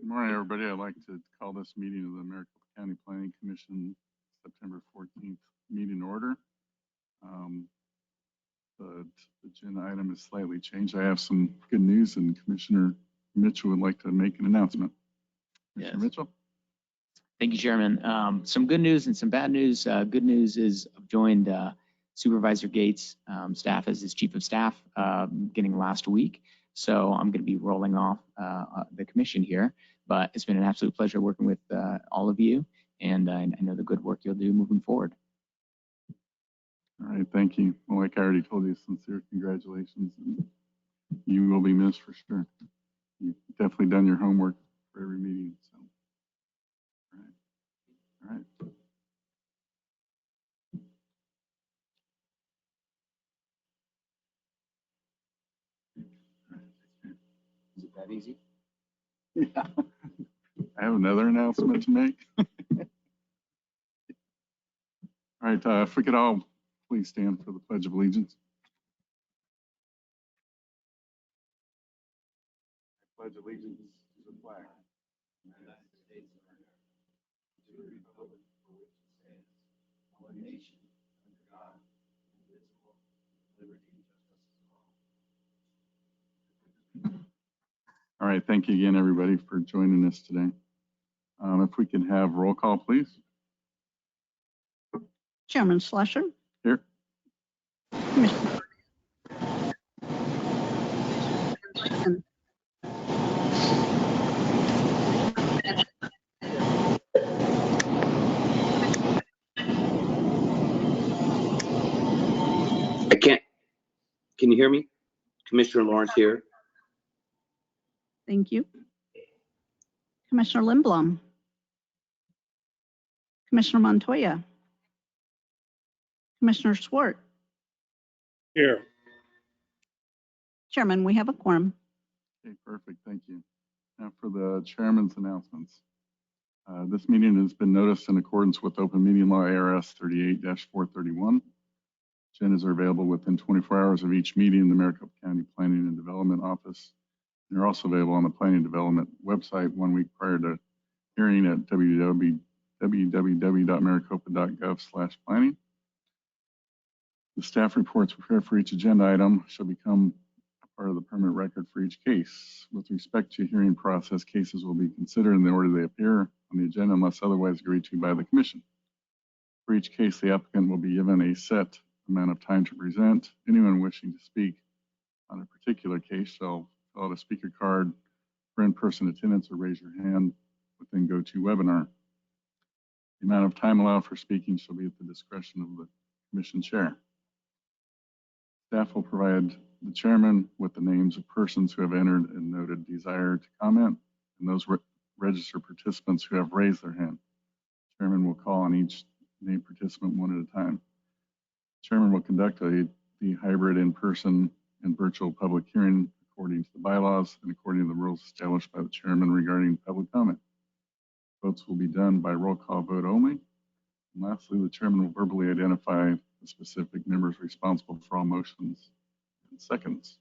Good morning, everybody. I'd like to call this meeting of the Maricopa County Planning Commission September 14th meeting order. The agenda item is slightly changed. I have some good news, and Commissioner Mitchell would like to make an announcement. Commissioner Mitchell? Thank you, Chairman. Some good news and some bad news. Good news is I've joined Supervisor Gates' staff as his chief of staff beginning last week. So I'm going to be rolling off the commission here, but it's been an absolute pleasure working with all of you, and I know the good work you'll do moving forward. All right, thank you. Well, like I already told you, sincere congratulations. You will be missed for sure. You've definitely done your homework for every meeting. So, all right. Is it that easy? Yeah. I have another announcement to make. All right, if we could all please stand for the Pledge of Allegiance. I pledge allegiance to the flag of the United States of America, to the republic for which it stands, one nation, under God, indivisible, with liberty and justice for all. All right, thank you again, everybody, for joining us today. If we can have roll call, please. Chairman Slusher. Here. Commissioner. I can't. Can you hear me? Commissioner Lawrence here. Thank you. Commissioner Lindblom. Commissioner Montoya. Commissioner Swart. Here. Chairman, we have a quorum. Okay, perfect. Thank you. Now for the chairman's announcements. This meeting has been noticed in accordance with Open Meeting Law ARS 38-431. Agendas are available within 24 hours of each meeting in the Maricopa County Planning and Development Office. They're also available on the Planning and Development website 1 week prior to hearing at www.maricopa.gov/planning. The staff reports prepared for each agenda item shall become a part of the permanent record for each case. With respect to hearing process, cases will be considered in the order they appear on the agenda unless otherwise agreed to by the commission. For each case, the applicant will be given a set amount of time to present. Anyone wishing to speak on a particular case shall fill out a speaker card for in-person attendance or raise your hand within GoToWebinar. The amount of time allowed for speaking shall be at the discretion of the commission chair. Staff will provide the chairman with the names of persons who have entered and noted desire to comment, and those registered participants who have raised their hand. The chairman will call on each named participant one at a time. The chairman will conduct the hybrid in-person and virtual public hearing according to the bylaws and according to the rules established by the chairman regarding public comment. Votes will be done by roll call vote only. And lastly, the chairman will verbally identify the specific members responsible for all motions and seconds.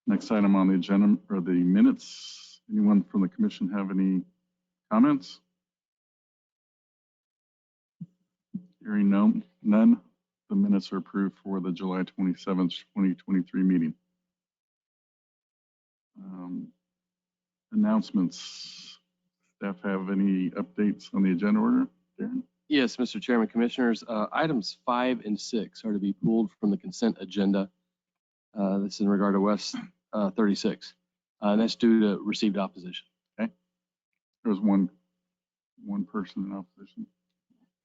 Next item on the agenda are the minutes. Anyone from the commission have any comments? Hearing none, the minutes are approved for the July 27th, 2023 meeting. Announcements. Staff have any updates on the agenda order? Darren? Yes, Mr. Chairman, Commissioners. Items 5 and 6 are to be pulled from the consent agenda. This is in regard to West 36. And that's due to received opposition. Okay. There was one person in opposition.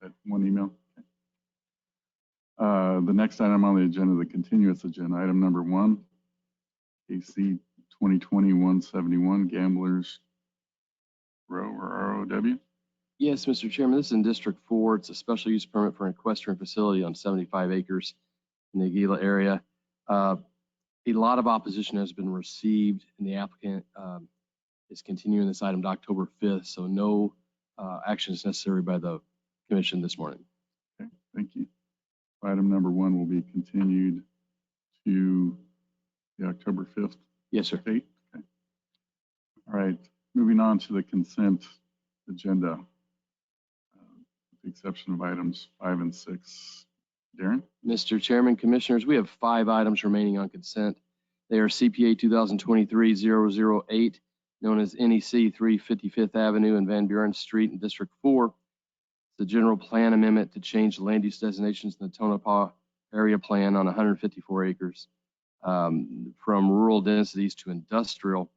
That one email. Okay. The next item on the agenda, the continuous agenda, item number 1, AC 2020-171, Gamblers Row or ROW. Yes, Mr. Chairman, this is in District 4. It's a special use permit for an equestrian facility on 75 acres in the Aguila area. A lot of opposition has been received, and the applicant is continuing this item to October 5th, so no action is necessary by the commission this morning. Okay, thank you. Item number 1 will be continued to the October 5th. Yes, sir. Date. Okay. All right, moving on to the consent agenda, with the exception of items 5 and 6. Darren? Mr. Chairman, Commissioners, we have 5 items remaining on consent. They are CPA 2023-008, known as NEC 355th Avenue and Van Buren Street in District 4. The general plan amendment to change the land use designations in the Tonopah area plan on 154 acres from rural densities to industrial.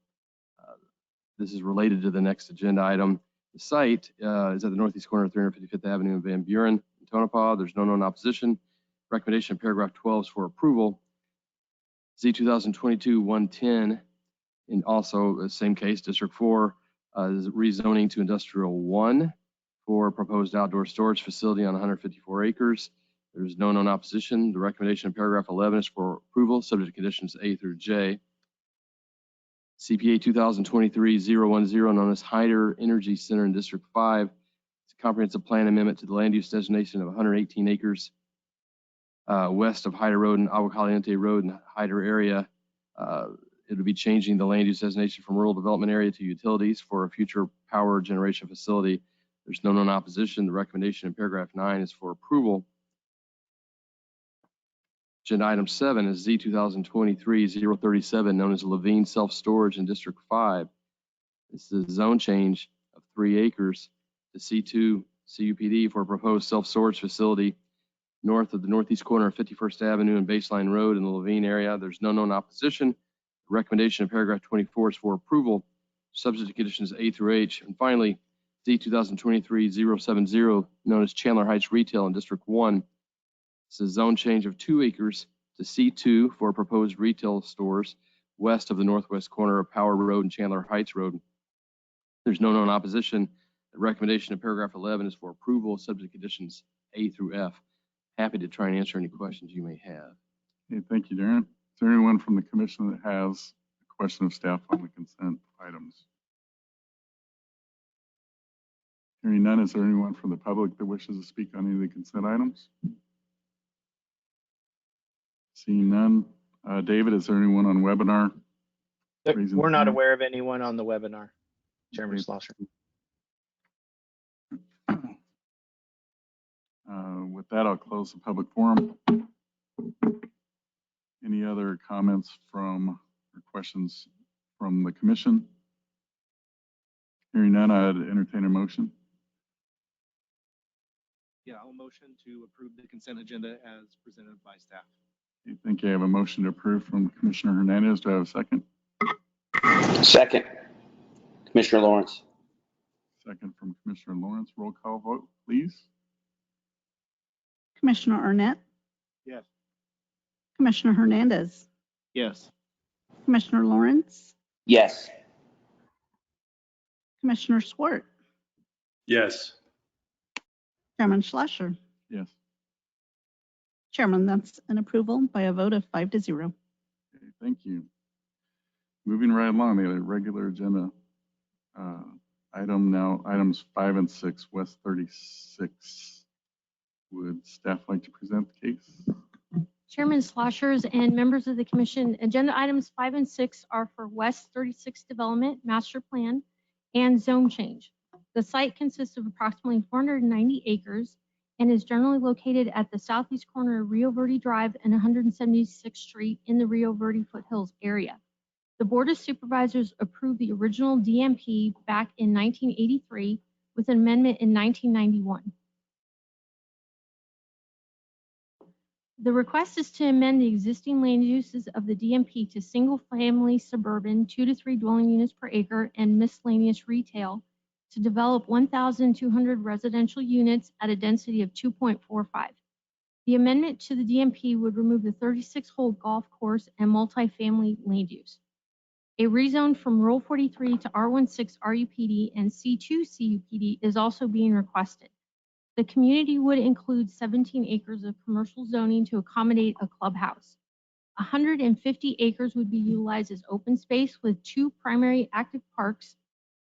This is related to the next agenda item. The site is at the northeast corner of 355th Avenue and Van Buren in Tonopah. There's no known opposition. Recommendation in paragraph 12 is for approval. Z 2022-110, and also the same case, District 4 is rezoning to Industrial 1 for proposed outdoor storage facility on 154 acres. There's no known opposition. The recommendation in paragraph 11 is for approval, subject to conditions A through J. CPA 2023-010, known as Hyder Energy Center in District 5. It's a comprehensive plan amendment to the land use designation of 118 acres west of Hyder Road and Agua Caliente Road in the Hyder area. It would be changing the land use designation from rural development area to utilities for a future power generation facility. There's no known opposition. The recommendation in paragraph 9 is for approval. Agenda item 7 is Z 2023-037, known as Levine Self-Storage in District 5. This is a zone change of 3 acres to C2 CUPD for a proposed self-storage facility north of the northeast corner of 51st Avenue and Baseline Road in the Levine area. There's no known opposition. The recommendation in paragraph 24 is for approval, subject to conditions A through H. And finally, Z 2023-070, known as Chandler Heights Retail in District 1. It's a zone change of 2 acres to C2 for proposed retail stores west of the northwest corner of Power Road and Chandler Heights Road. There's no known opposition. The recommendation in paragraph 11 is for approval, subject to conditions A through F. Happy to try and answer any questions you may have. Okay, thank you, Darren. Is there anyone from the commission that has a question of staff on the consent items? Hearing none, is there anyone from the public that wishes to speak on any of the consent items? Seeing none. David, is there anyone on webinar? Raising We're not hand? aware of anyone on the webinar, Chairman Okay. Schlosser. With that, I'll close the public forum. Any other comments from or questions from the commission? Hearing none, I'd entertain a motion. Yeah, I'll motion to approve the consent agenda as presented by staff. Okay, thank you. I have a motion to approve from Commissioner Hernandez. Do I have a second? Second, Commissioner Lawrence. Second from Commissioner Lawrence. Roll call vote, please. Commissioner Arnett, Yes. Commissioner Hernandez, Yes. Commissioner Lawrence, Yes. Commissioner Swart, Yes. Chairman Schlosser. Yes. Chairman, that's an approval by a vote of 5-0. Okay, thank you. Moving right along, the regular agenda item now, items 5 and 6, West 36. Would staff like to present the case? Chairman Sloshers and members of the commission, agenda items 5 and 6 are for West 36 Development Master Plan and Zone Change. The site consists of approximately 490 acres and is generally located at the southeast corner of Rio Verde Drive and 176th Street in the Rio Verde Foothills area. The Board of Supervisors approved the original DMP back in 1983 with an amendment in 1991. The request is to amend the existing land uses of the DMP to single-family suburban 2 to 3 dwelling units per acre and miscellaneous retail to develop 1,200 residential units at a density of 2.45. The amendment to the DMP would remove the 36-hole golf course and multifamily land use. A rezone from Rural 43 to R16 RUPD and C2 CUPD is also being requested. The community would include 17 acres of commercial zoning to accommodate a clubhouse. 150 acres would be utilized as open space with 2 primary active parks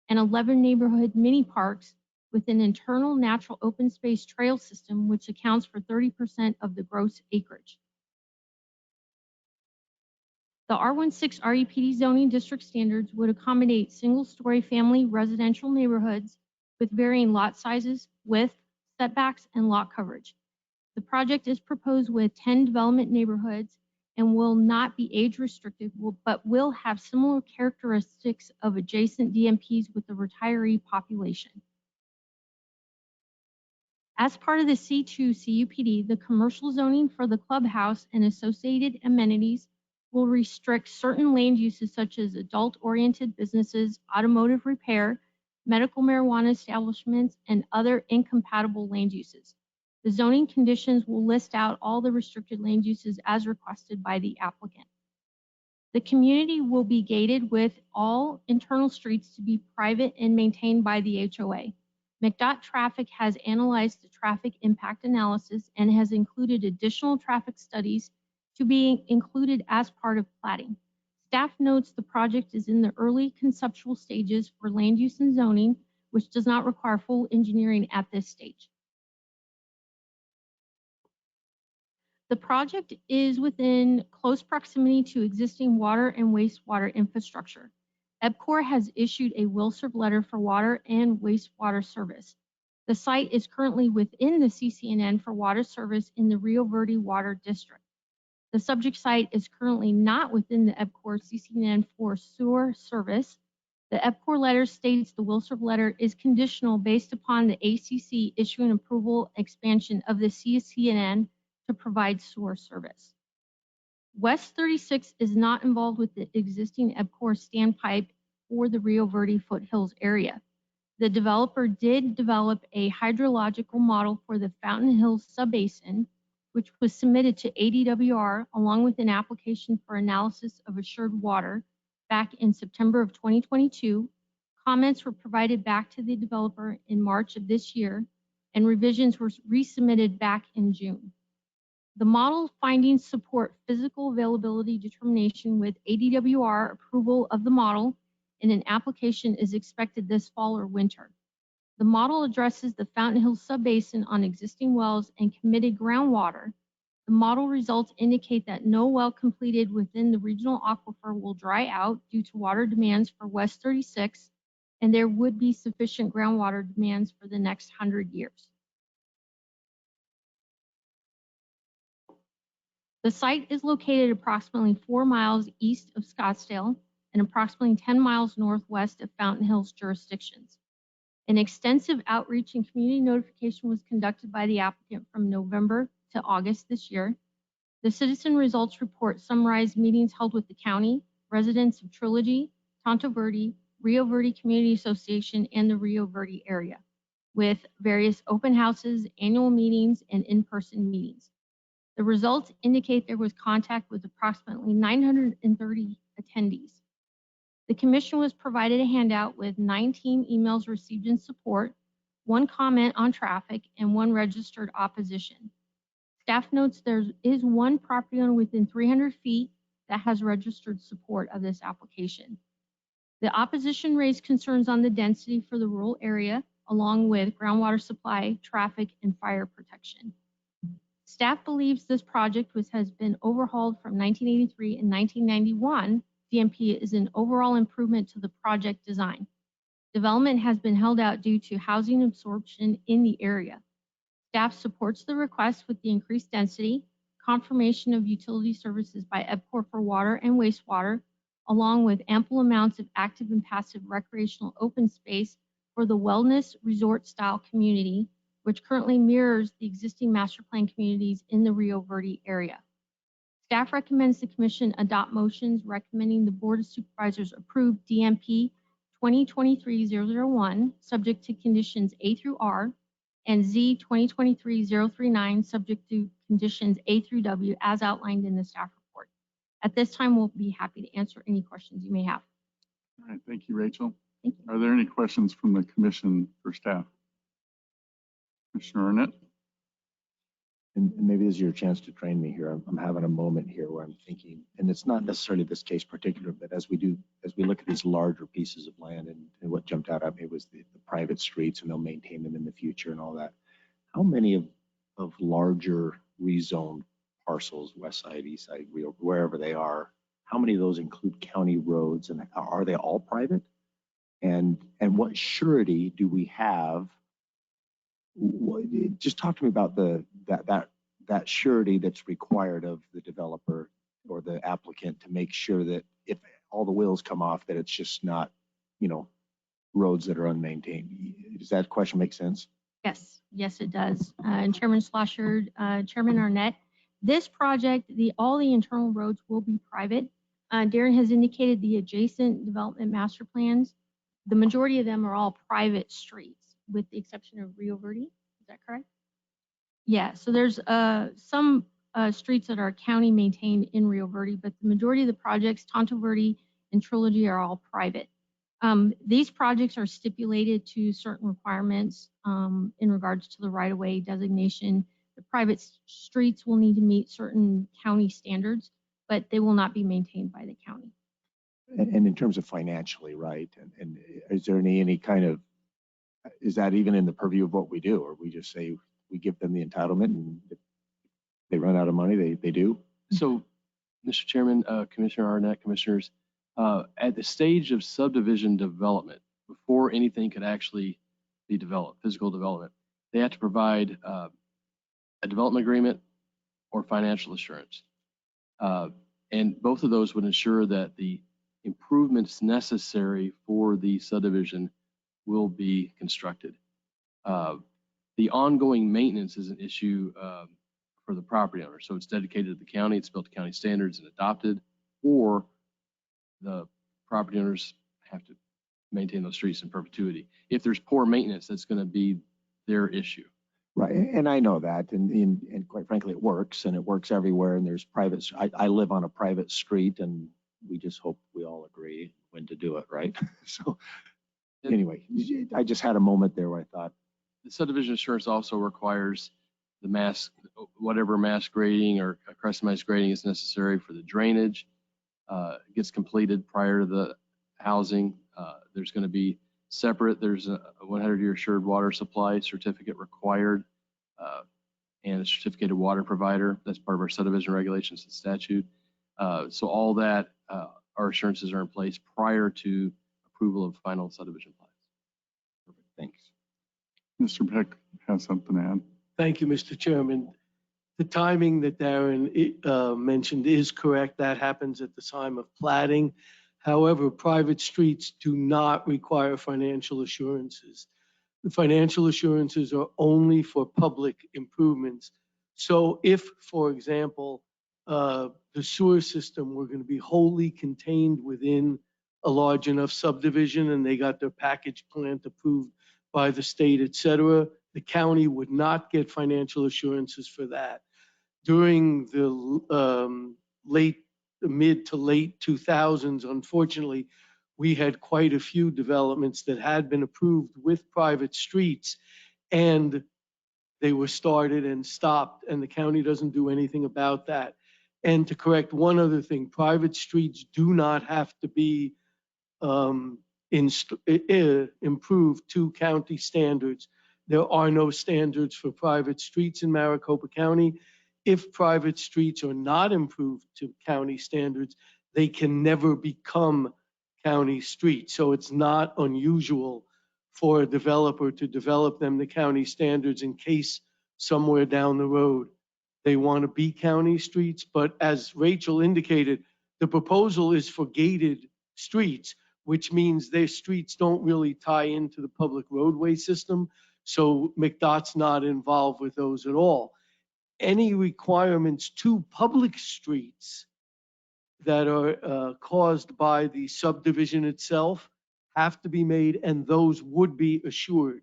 and 11 neighborhood mini parks with an internal natural open space trail system, which accounts for 30% of the gross acreage. The R16 REPD zoning district standards would accommodate single-story family residential neighborhoods with varying lot sizes, width, setbacks, and lot coverage. The project is proposed with 10 development neighborhoods and will not be age restricted, but will have similar characteristics of adjacent DMPs with the retiree population. As part of the C2 CUPD, the commercial zoning for the clubhouse and associated amenities will restrict certain land uses such as adult-oriented businesses, automotive repair, medical marijuana establishments, and other incompatible land uses. The zoning conditions will list out all the restricted land uses as requested by the applicant. The community will be gated with all internal streets to be private and maintained by the HOA. McDOT Traffic has analyzed the traffic impact analysis and has included additional traffic studies to be included as part of platting. Staff notes the project is in the early conceptual stages for land use and zoning, which does not require full engineering at this stage. The project is within close proximity to existing water and wastewater infrastructure. EPCOR has issued a will-serve letter for water and wastewater service. The site is currently within the CCNN for water service in the Rio Verde Water District. The subject site is currently not within the EPCOR CCNN for sewer service. The EPCOR letter states the will-serve letter is conditional based upon the ACC issuing approval expansion of the CCNN to provide sewer service. West 36 is not involved with the existing EPCOR standpipe for the Rio Verde foothills area. The developer did develop a hydrological model for the Fountain Hills subbasin, which was submitted to ADWR along with an application for analysis of assured water back in September of 2022. Comments were provided back to the developer in March of this year, and revisions were resubmitted back in June. The model findings support physical availability determination with ADWR approval of the model, and an application is expected this fall or winter. The model addresses the Fountain Hills subbasin on existing wells and committed groundwater. The model results indicate that no well completed within the regional aquifer will dry out due to water demands for West 36, and there would be sufficient groundwater demands for the next 100 years. The site is located approximately 4 miles east of Scottsdale and approximately 10 miles northwest of Fountain Hills jurisdictions. An extensive outreach and community notification was conducted by the applicant from November to August this year. The citizen results report summarized meetings held with the county, residents of Trilogy, Tonto Verde, Rio Verde Community Association, and the Rio Verde area, with various open houses, annual meetings, and in-person meetings. The results indicate there was contact with approximately 930 attendees. The commission was provided a handout with 19 emails received in support, 1 comment on traffic, and 1 registered opposition. Staff notes there is 1 property owner within 300 feet that has registered support of this application. The opposition raised concerns on the density for the rural area, along with groundwater supply, traffic, and fire protection. Staff believes this project, which has been overhauled from 1983 and 1991, DMP is an overall improvement to the project design. Development has been held out due to housing absorption in the area. Staff supports the request with the increased density, confirmation of utility services by EPCOR for water and wastewater, along with ample amounts of active and passive recreational open space for the wellness resort style community, which currently mirrors the existing master plan communities in the Rio Verde area. Staff recommends the commission adopt motions recommending the Board of Supervisors approve DMP 2023-001, subject to conditions A through R, and Z 2023-039, subject to conditions A through W as outlined in the staff report. At this time, we'll be happy to answer any questions you may have. All right, thank you, Rachel. Thank you. Are there any questions from the commission for staff? Commissioner Arnett? And maybe this is your chance to train me here. I'm having a moment here where I'm thinking, and it's not necessarily this case particular, but as we look at these larger pieces of land, and what jumped out at me was the private streets, and they'll maintain them in the future and all that. How many of larger rezoned parcels, west side, east side, wherever they are, how many of those include county roads, and are they all private? And what surety do we have? Just talk to me about that surety that's required of the developer or the applicant to make sure that if all the wheels come off, that it's just not, roads that are unmaintained. Does that question make sense? Yes, it does. And Chairman Schlosser, Chairman Arnett, this project, all the internal roads will be private. Darren has indicated the adjacent development master plans. The majority of them are all private streets, with the exception of Rio Verde. Is that correct? Yeah, so there's some streets that are county maintained in Rio Verde, but the majority of the projects, Tonto Verde and Trilogy, are all private. These projects are stipulated to certain requirements in regards to the right-of-way designation. The private streets will need to meet certain county standards, but they will not be maintained by the county. And in terms of financially, right? And is there any kind of, is that even in the purview of what we do? Or we just say we give them the entitlement, and if they run out of money, they do? So, Mr. Chairman, Commissioner Arnett, Commissioners, at the stage of subdivision development, before anything could actually be developed, physical development, they have to provide a development agreement or financial assurance. And both of those would ensure that the improvements necessary for the subdivision will be constructed. The ongoing maintenance is an issue for the property owner. So it's dedicated to the county, it's built to county standards and adopted, or the property owners have to maintain those streets in perpetuity. If there's poor maintenance, that's going to be their issue. Right, and I know that, and quite frankly, it works, and it works everywhere, and there's private, I live on a private street, and we just hope we all agree when to do it, right? So anyway, I just had a moment there where I thought. The subdivision assurance also requires the whatever mass grading or customized grading is necessary for the drainage. Gets completed prior to the housing. There's going to be separate, there's a 100-year assured water supply certificate required, and a certificated water provider. That's part of our subdivision regulations and statute. So all that, our assurances are in place prior to approval of final subdivision plans. Perfect, thanks. Mr. Peck has something to add. Thank you, Mr. Chairman. The timing that Darren mentioned is correct. That happens at the time of platting. However, private streets do not require financial assurances. The financial assurances are only for public improvements. So if, for example, the sewer system were going to be wholly contained within a large enough subdivision and they got their package plant approved by the state, et cetera, the county would not get financial assurances for that. During the mid to late 2000s, unfortunately, we had quite a few developments that had been approved with private streets, and they were started and stopped, and the county doesn't do anything about that. And to correct one other thing, private streets do not have to be improved to county standards. There are no standards for private streets in Maricopa County. If private streets are not improved to county standards, they can never become county streets. So it's not unusual for a developer to develop them to county standards in case somewhere down the road they want to be county streets. But as Rachel indicated, the proposal is for gated streets, which means their streets don't really tie into the public roadway system. So McDOT's not involved with those at all. Any requirements to public streets that are caused by the subdivision itself have to be made, and those would be assured.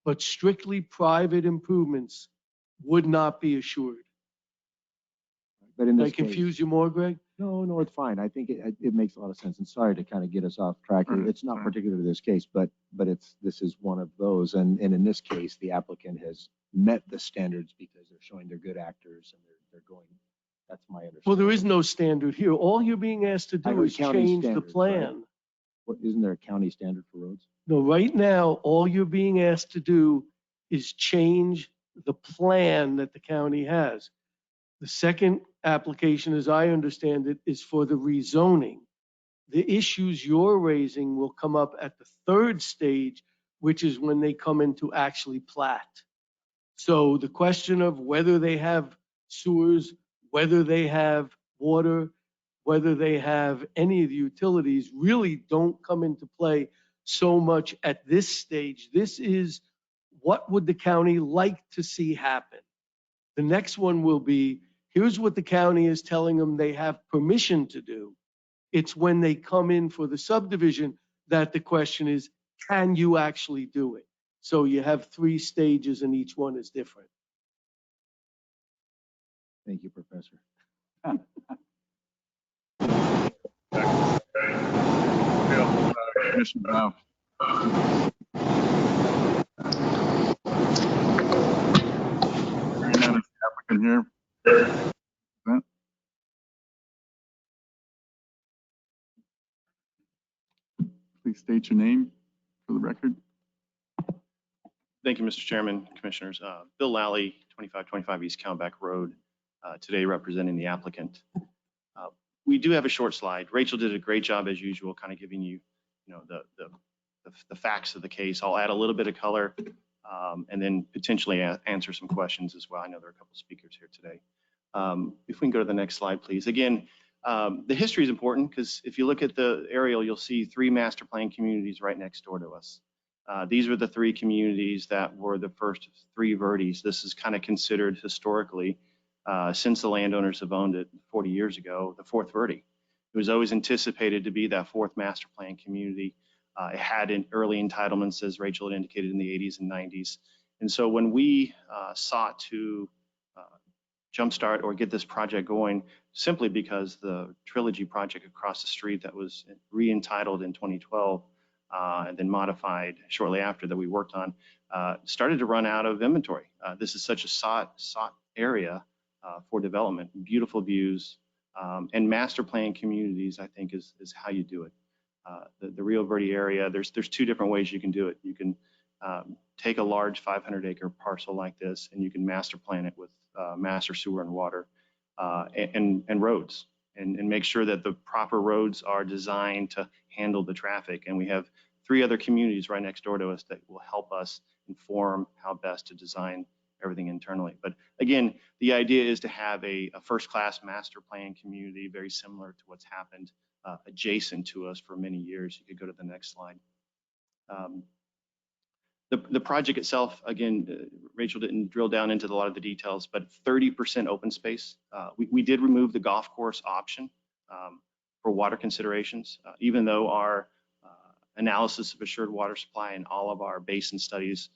But strictly private improvements would not be assured. But in Did I this case, confuse you more, Greg? no, it's fine. I think it makes a lot of sense. And sorry to kind of get us off track here. It's not particular to this case, but this is one of those. And in this case, the applicant has met the standards because they're showing they're good actors and they're going. That's my understanding. Well, there is no standard here. All you're being asked to I do heard is county change the standards, plan. right? What, isn't there a county standard for roads? No, right now, all you're being asked to do is change the plan that the county has. The second application, as I understand it, is for the rezoning. The issues you're raising will come up at the third stage, which is when they come in to actually plat. So the question of whether they have sewers, whether they have water, whether they have any of the utilities really don't come into play so much at this stage. This is what would the county like to see happen? The next one will be, here's what the county is telling them they have permission to do. It's when they come in for the subdivision that the question is, can you actually do it? So you have 3 stages and each one is different. Thank you, Professor. Commissioner Ralph. Hearing none, is the applicant here? Present. Please state your name for the record. Thank you, Mr. Chairman, Commissioners. Bill Lally, 2525 East Calback Road, today representing the applicant. We do have a short slide. Rachel did a great job as usual, kind of giving you, the facts of the case. I'll add a little bit of color and then potentially answer some questions as well. I know there are a couple speakers here today. If we can go to the next slide, please. Again, the history is important because if you look at the aerial, you'll see 3 master plan communities right next door to us. These were the 3 communities that were the first 3 verdes. This is kind of considered historically, since the landowners have owned it 40 years ago, the 4th verde. It was always anticipated to be that 4th master plan community. It had early entitlements, as Rachel had indicated, in the 80s and 90s. And so when we sought to jumpstart or get this project going, simply because the Trilogy project across the street that was re-entitled in 2012 and then modified shortly after that we worked on, started to run out of inventory. This is such a sought area for development, beautiful views, and master plan communities, I think, is how you do it. The Rio Verde area, there's 2 different ways you can do it. You can take a large 500-acre parcel like this, and you can master plan it with master sewer and water and roads, and make sure that the proper roads are designed to handle the traffic. And we have 3 other communities right next door to us that will help us inform how best to design everything internally. But again, the idea is to have a first-class master plan community, very similar to what's happened adjacent to us for many years. You could go to the next slide. The project itself, again, Rachel didn't drill down into a lot of the details, but 30% open space. We did remove the golf course option for water considerations, even though our analysis of assured water supply and all of our basin studies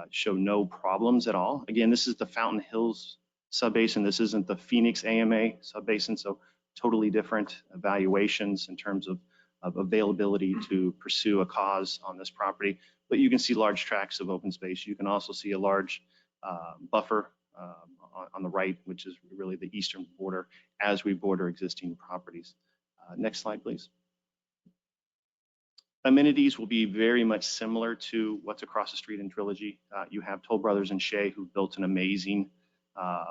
show no problems at all. Again, this is the Fountain Hills subbasin. This isn't the Phoenix AMA subbasin, so totally different evaluations in terms of availability to pursue a cause on this property. But you can see large tracts of open space. You can also see a large buffer on the right, which is really the eastern border as we border existing properties. Next slide, please. Amenities will be very much similar to what's across the street in Trilogy. You have Toll Brothers and Shea, who built an amazing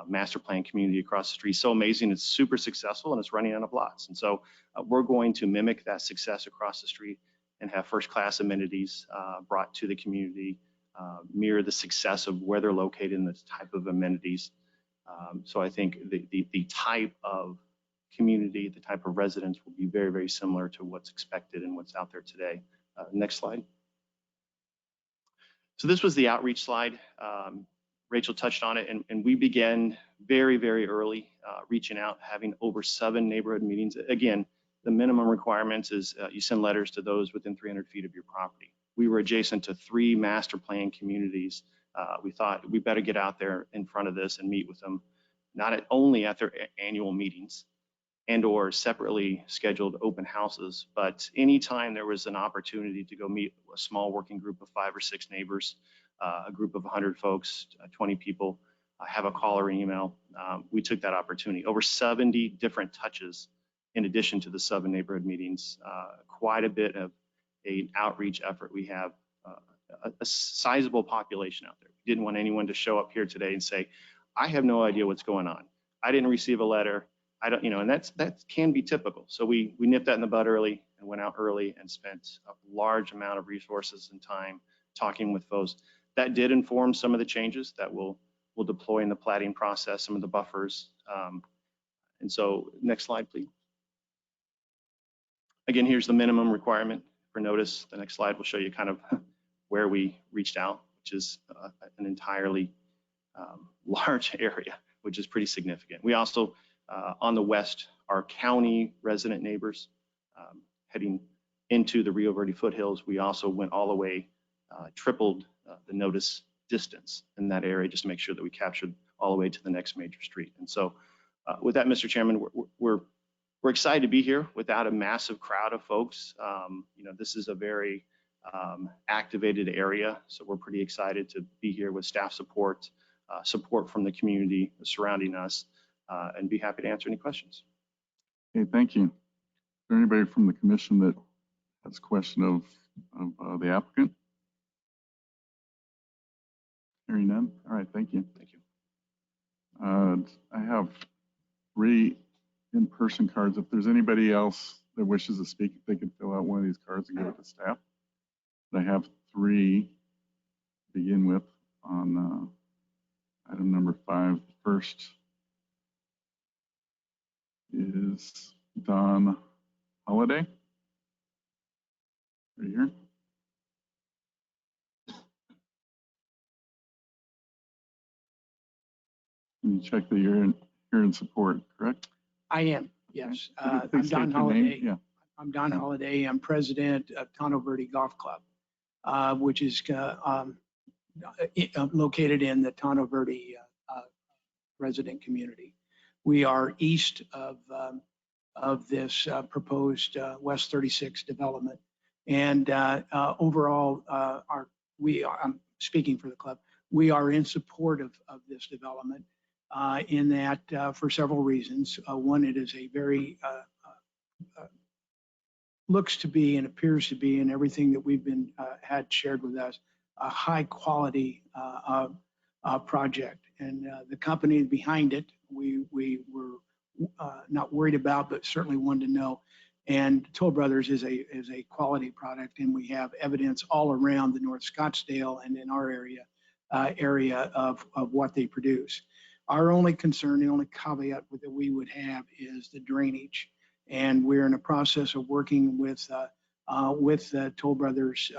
master plan community across the street. So amazing, it's super successful, and it's running out of lots. And so we're going to mimic that success across the street and have first-class amenities brought to the community, mirror the success of where they're located and the type of amenities. So I think the type of community, the type of residents will be very, very similar to what's expected and what's out there today. Next slide. So this was the outreach slide. Rachel touched on it, and we began very, very early reaching out, having over 7 neighborhood meetings. Again, the minimum requirements is you send letters to those within 300 feet of your property. We were adjacent to 3 master plan communities. We thought we better get out there in front of this and meet with them, not only at their annual meetings and or separately scheduled open houses, but anytime there was an opportunity to go meet a small working group of 5 or 6 neighbors, a group of 100 folks, 20 people, have a call or email, we took that opportunity. Over 70 different touches in addition to the 7 neighborhood meetings, quite a bit of an outreach effort. We have a sizable population out there. We didn't want anyone to show up here today and say, I have no idea what's going on. I didn't receive a letter. I don't, and that can be typical. So we nipped that in the bud early and went out early and spent a large amount of resources and time talking with folks. That did inform some of the changes that we'll deploy in the plating process, some of the buffers. And so next slide, please. Again, here's the minimum requirement for notice. The next slide will show you kind of where we reached out, which is an entirely large area, which is pretty significant. We also, on the west, our county resident neighbors heading into the Rio Verde foothills, we also went all the way, tripled the notice distance in that area just to make sure that we captured all the way to the next major street. And so with that, Mr. Chairman, we're excited to be here without a massive crowd of folks. This is a very activated area, so we're pretty excited to be here with staff support, support from the community surrounding us, and be happy to answer any questions. Okay, thank you. Is there anybody from the commission that has a question of the applicant? Hearing none. All right, thank you. Thank you. I have 3 in-person cards. If there's anybody else that wishes to speak, if they could fill out one of these cards and give it to staff. I have 3 to begin with on item number 5. First is Don Holliday. Right here. Can you check that you're here in support, correct? I am, yes. Okay. I'm Please Don state your name. Holliday. Yeah. I'm Don Holliday. I'm president of Tonto Verde Golf Club, which is located in the Tonto Verde resident community. We are east of this proposed West 36 development. And overall, I'm speaking for the club, we are in support of this development in that for several reasons. One, it is a very, looks to be and appears to be, and everything that we've been had shared with us, a high quality project. And the company behind it, we were not worried about, but certainly wanted to know. And Toll Brothers is a quality product, and we have evidence all around the North Scottsdale and in our area of what they produce. Our only concern, the only caveat that we would have is the drainage. And we're in a process of working with Toll Brothers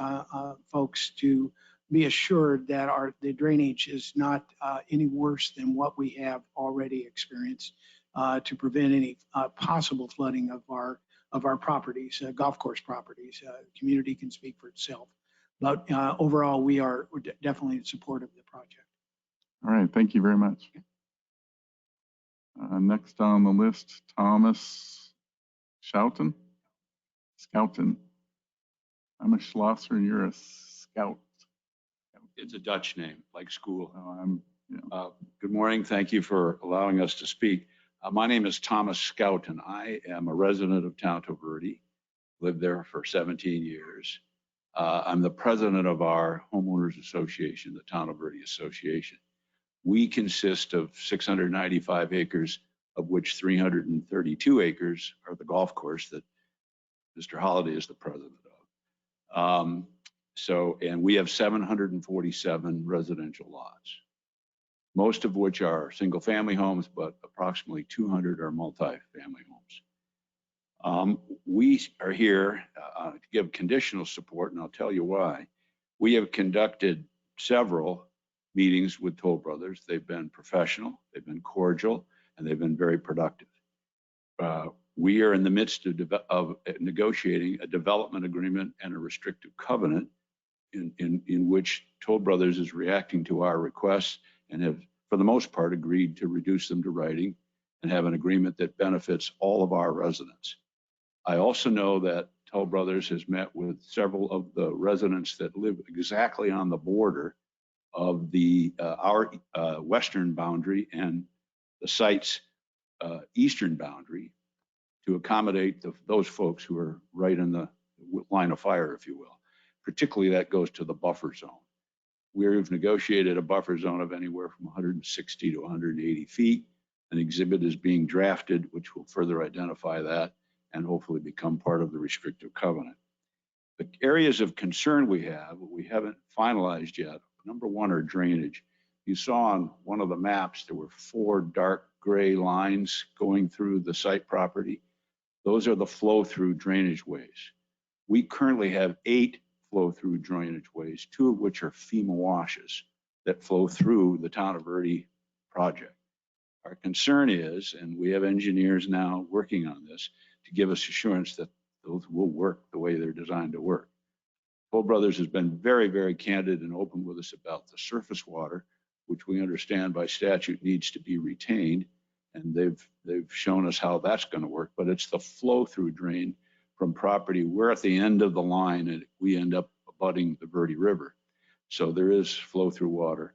folks to be assured that the drainage is not any worse than what we have already experienced to prevent any possible flooding of our properties, golf course properties. Community can speak for itself. But overall, we're definitely in support of the project. All right, thank you very much. Next on the list, Thomas Schouten. I'm a Schlosser and you're a Scout. It's a Dutch name, like school. Oh, Good morning. Thank you for allowing us to speak. My name is Thomas Schouten. I am a resident of Tonto Verde, lived there for 17 years. I'm the president of our homeowners association, the Tonto Verde Association. We consist of 695 acres, of which 332 acres are the golf course that Mr. Holliday is the president of. And we have 747 residential lots, most of which are single family homes, but approximately 200 are multi-family homes. We are here to give conditional support, and I'll tell you why. We have conducted several meetings with Toll Brothers. They've been professional, they've been cordial, and they've been very productive. We are in the midst of negotiating a development agreement and a restrictive covenant in which Toll Brothers is reacting to our requests and have, for the most part, agreed to reduce them to writing and have an agreement that benefits all of our residents. I also know that Toll Brothers has met with several of the residents that live exactly on the border of our western boundary and the site's eastern boundary to accommodate those folks who are right in the line of fire, if you will. Particularly that goes to the buffer zone. We've negotiated a buffer zone of anywhere from 160 to 180 feet. An exhibit is being drafted, which will further identify that and hopefully become part of the restrictive covenant. The areas of concern we haven't finalized yet. Number one are drainage. You saw on one of the maps, there were 4 dark gray lines going through the site property. Those are the flow-through drainage ways. We currently have 8 flow-through drainage ways, 2 of which are FEMA washes that flow through the town of Verde project. Our concern is, and we have engineers now working on this to give us assurance that those will work the way they're designed to work. Toll Brothers has been very, very candid and open with us about the surface water, which we understand by statute needs to be retained. And they've shown us how that's going to work, but it's the flow through drain from property. We're at the end of the line and we end up abutting the Verde River. So there is flow through water.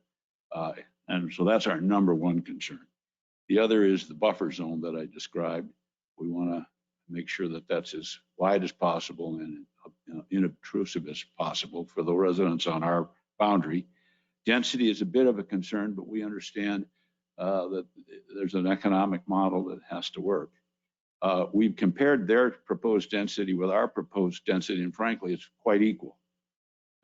And so that's our number one concern. The other is the buffer zone that I described. We want to make sure that that's as wide as possible and inobtrusive as possible for the residents on our boundary. Density is a bit of a concern, but we understand that there's an economic model that has to work. We've compared their proposed density with our proposed density, and frankly, it's quite equal.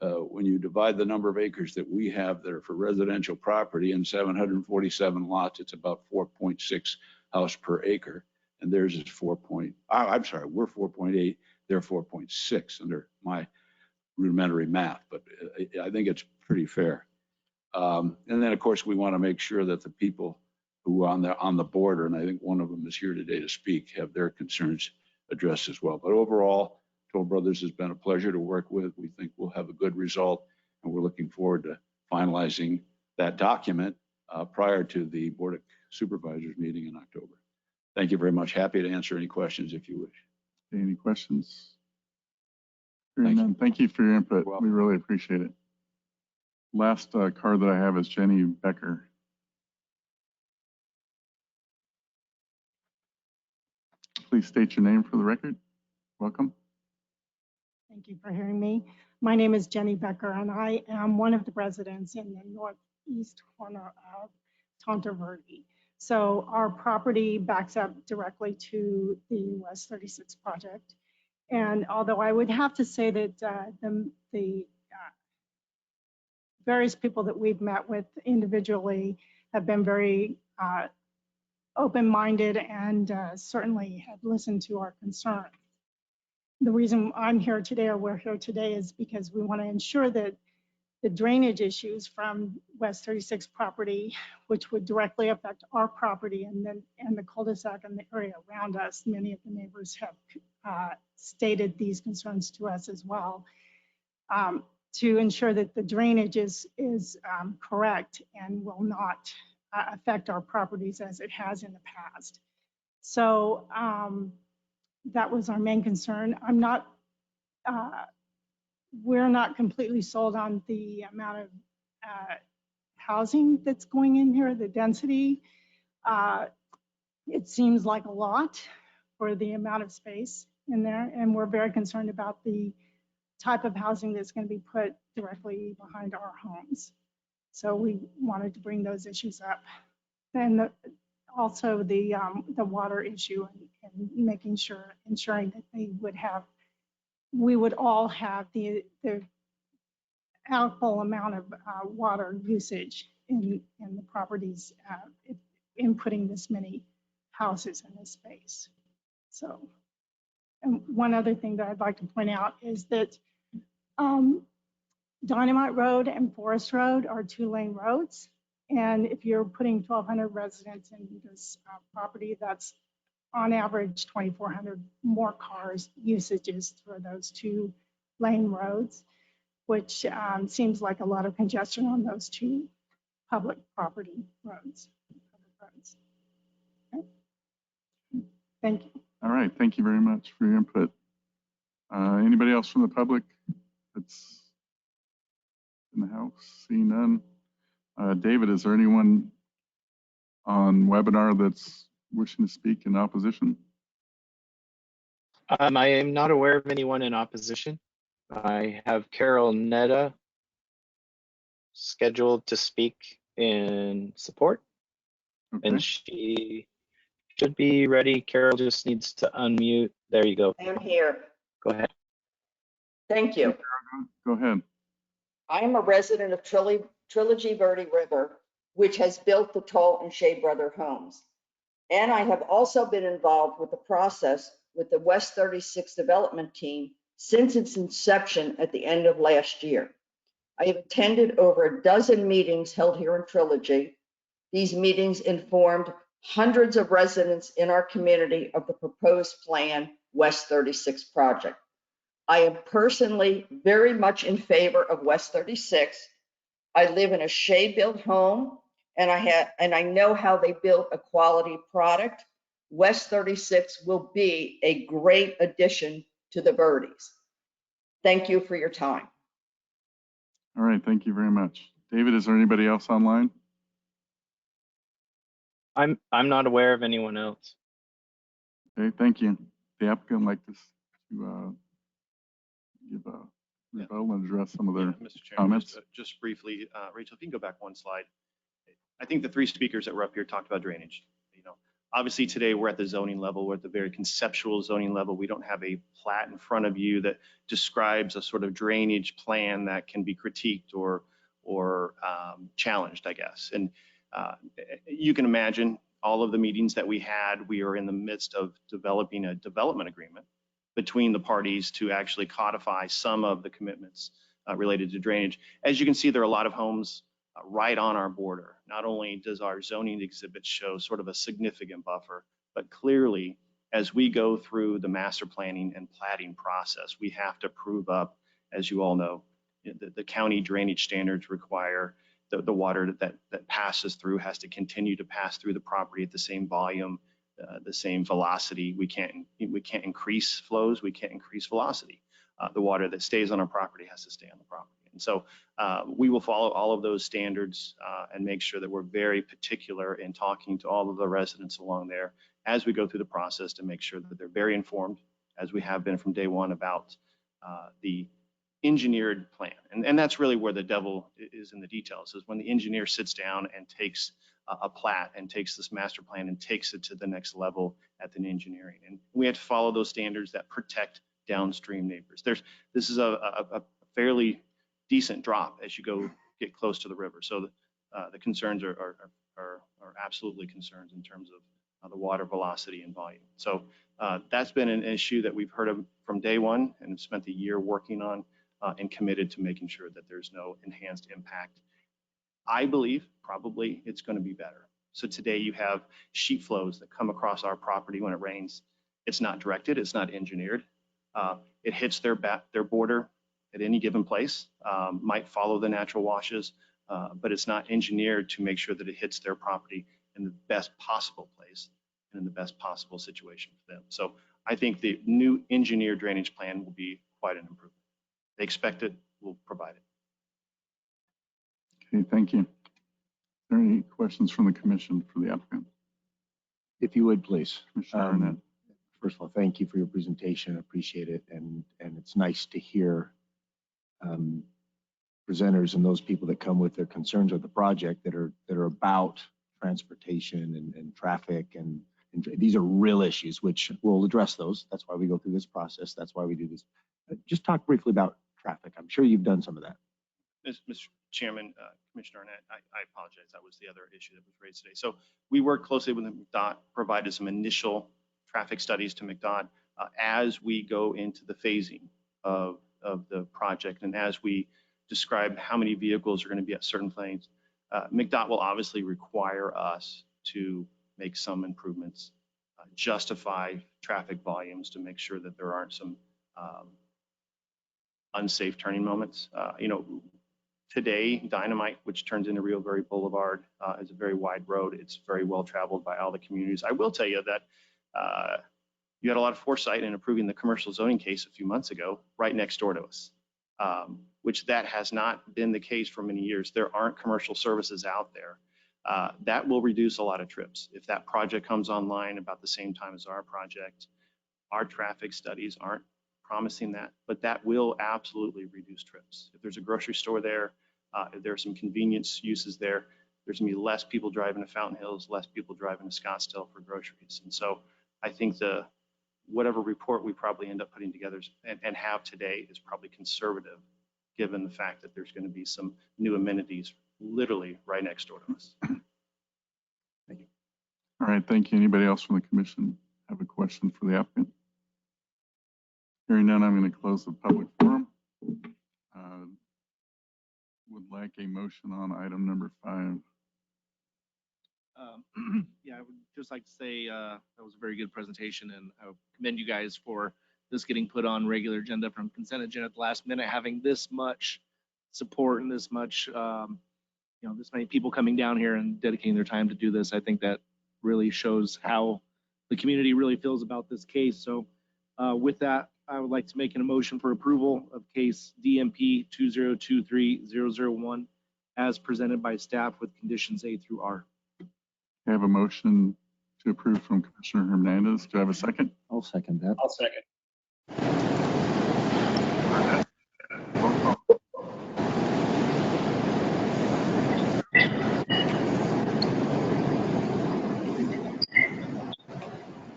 When you divide the number of acres that we have that are for residential property and 747 lots, it's about 4.6 house per acre. And theirs is we're 4.8, they're 4.6 under my rudimentary math, but I think it's pretty fair. And then of course, we want to make sure that the people who are on the border, and I think one of them is here today to speak, have their concerns addressed as well. But overall, Toll Brothers has been a pleasure to work with. We think we'll have a good result, and we're looking forward to finalizing that document prior to the Board of Supervisors meeting in October. Thank you very much. Happy to answer any questions if you wish. Any questions? Thank you for your input. We really appreciate it. Last card that I have is Jenny Becker. Please state your name for the record. Welcome. Thank you for hearing me. My name is Jenny Becker, and I am one of the residents in the northeast corner of Tonto Verde. So our property backs up directly to the West 36 project. And although I would have to say that the various people that we've met with individually have been very open-minded and certainly have listened to our concerns. The reason I'm here today, or we're here today, is because we want to ensure that the drainage issues from West 36 property, which would directly affect our property and the cul-de-sac and the area around us, many of the neighbors have stated these concerns to us as well, to ensure that the drainage is correct and will not affect our properties as it has in the past. So that was our main concern. We're not completely sold on the amount of housing that's going in here, the density. It seems like a lot for the amount of space in there, and we're very concerned about the type of housing that's going to be put directly behind our homes. So we wanted to bring those issues up. And also the water issue and ensuring that we would all have the ample amount of water usage in the properties in putting this many houses in this space. So, and one other thing that I'd like to point out is that Dynamite Road and Forest Road are 2-lane roads. And if you're putting 1,200 residents in this property, that's on average 2,400 more cars usages for those 2-lane roads, which seems like a lot of congestion on those 2 public property roads. Okay. Thank you. All right, thank you very much for your input. Anybody else from the public that's in the house? Seeing none. David, is there anyone on webinar that's wishing to speak in opposition? I am not aware of anyone in opposition. I have Carol Netta scheduled to speak in support. Okay. and she should be ready. Carol just needs to unmute. There you go. I am here. Go ahead. Thank you. Go ahead. I am a resident of Trilogy Verde River, which has built the Toll and Shea Brother homes. And I have also been involved with the process with the West 36 development team since its inception at the end of last year. I have attended over a dozen meetings held here in Trilogy. These meetings informed hundreds of residents in our community of the proposed plan West 36 project. I am personally very much in favor of West 36. I live in a Shea-built home, and I know how they built a quality product. West 36 will be a great addition to the Verdes. Thank you for your time. All right, thank you very much. David, is there anybody else online? I'm not aware of anyone else. Okay, thank you. The applicant would like to give a rebuttal and address some of their Mr. Chairman, comments. just briefly, Rachel, if you can go back one slide. I think the three speakers that were up here talked about drainage. You know, obviously today we're at the zoning level. We're at the very conceptual zoning level. We don't have a plat in front of you that describes a sort of drainage plan that can be critiqued or challenged, I guess. And you can imagine all of the meetings that we had. We are in the midst of developing a development agreement between the parties to actually codify some of the commitments related to drainage. As you can see, there are a lot of homes right on our border. Not only does our zoning exhibit show sort of a significant buffer, but clearly as we go through the master planning and platting process, we have to prove up, as you all know, the county drainage standards require the water that passes through has to continue to pass through the property at the same volume, the same velocity. We can't increase flows. We can't increase velocity. The water that stays on our property has to stay on the property. And so we will follow all of those standards and make sure that we're very particular in talking to all of the residents along there as we go through the process to make sure that they're very informed, as we have been from day one, about the engineered plan. And that's really where the devil is in the details, is when the engineer sits down and takes a plat and takes this master plan and takes it to the next level at the engineering. And we have to follow those standards that protect downstream neighbors. This is a fairly decent drop as you go get close to the river. So the concerns are absolutely concerns in terms of the water velocity and volume. So that's been an issue that we've heard of from day one and have spent the year working on and committed to making sure that there's no enhanced impact. I believe probably it's going to be better. So today you have sheet flows that come across our property when it rains. It's not directed, it's not engineered. It hits their border at any given place, might follow the natural washes, but it's not engineered to make sure that it hits their property in the best possible place and in the best possible situation for them. So I think the new engineered drainage plan will be quite an improvement. They expect it, we'll provide it. Okay, thank you. Are there any questions from the commission for the applicant? If you would, please. Commissioner Arnett. First of all, thank you for your presentation. I appreciate it. And it's nice to hear presenters and those people that come with their concerns of the project that are about transportation and traffic. And these are real issues, which we'll address those. That's why we go through this process. That's why we do this. Just talk briefly about traffic. I'm sure you've done some of that. Mr. Chairman, Commissioner Arnett, I apologize. That was the other issue that was raised today. So we worked closely with McDOT, provided some initial traffic studies to McDOT as we go into the phasing of the project and as we describe how many vehicles are going to be at certain planes. McDOT will obviously require us to make some improvements, justify traffic volumes to make sure that there aren't some unsafe turning moments. Today, Dynamite, which turns into Rio Verde Boulevard, is a very wide road. It's very well traveled by all the communities. I will tell you that you had a lot of foresight in approving the commercial zoning case a few months ago, right next door to us, which that has not been the case for many years. There aren't commercial services out there. That will reduce a lot of trips. If that project comes online about the same time as our project, our traffic studies aren't promising that, but that will absolutely reduce trips. If there's a grocery store there, if there are some convenience uses there, there's gonna be less people driving to Fountain Hills, less people driving to Scottsdale for groceries. And so I think whatever report we probably end up putting together and have today is probably conservative, given the fact that there's gonna be some new amenities literally right next door to us. Thank you. All right, thank you. Anybody else from the commission have a question for the applicant? Hearing none, I'm going to close the public forum. Would like a motion on item number 5. Yeah, I would just like to say that was a very good presentation, and I would commend you guys for this getting put on regular agenda from consent agenda at the last minute, having this much support and this much, this many people coming down here and dedicating their time to do this. I think that really shows how the community really feels about this case. So with that, I would like to make an motion for approval of case DMP 2023001 as presented by staff with conditions A through R. I have a motion to approve from Commissioner Hernandez. Do I have a second? I'll second that. I'll second. Roll call.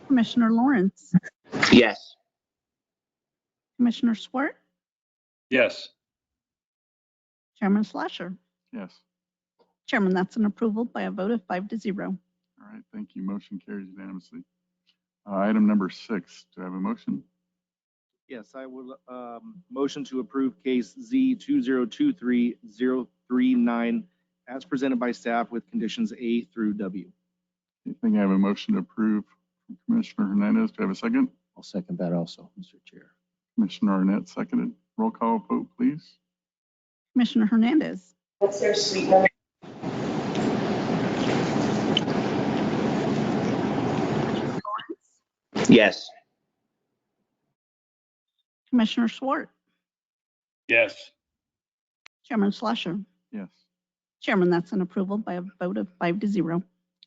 Commissioner Lawrence, Yes. Commissioner Swart, Yes. Chairman Slasher. Yes. Chairman, that's an approval by a vote of 5-0. All right, thank you. Motion carries unanimously. Item number 6, do I have a motion? Yes, I will motion to approve case Z 2023039 as presented by staff with conditions A through W. I think I have a motion to approve from Commissioner Hernandez. Do I have a second? I'll second that also, Mr. Chair. Commissioner Arnett seconded. Roll call vote, please. Commissioner Hernandez, What's their sweet name? Yes. Commissioner Swart, Yes. Chairman Slasher. Yes. Chairman, that's an approval by a vote of 5-0.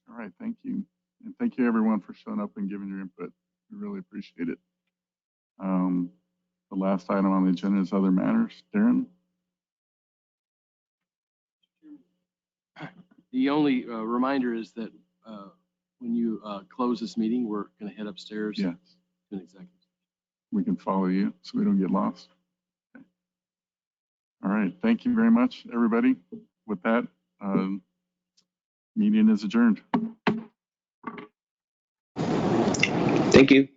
All right, thank you. And thank you everyone for showing up and giving your input. We really appreciate it. The last item on the agenda is other matters. Darren? The only reminder is that when you close this meeting, we're going to head upstairs Yes. to an executive. We can follow you so we don't get lost. Okay. All right, thank you very much, everybody. With that, meeting is adjourned. Thank you.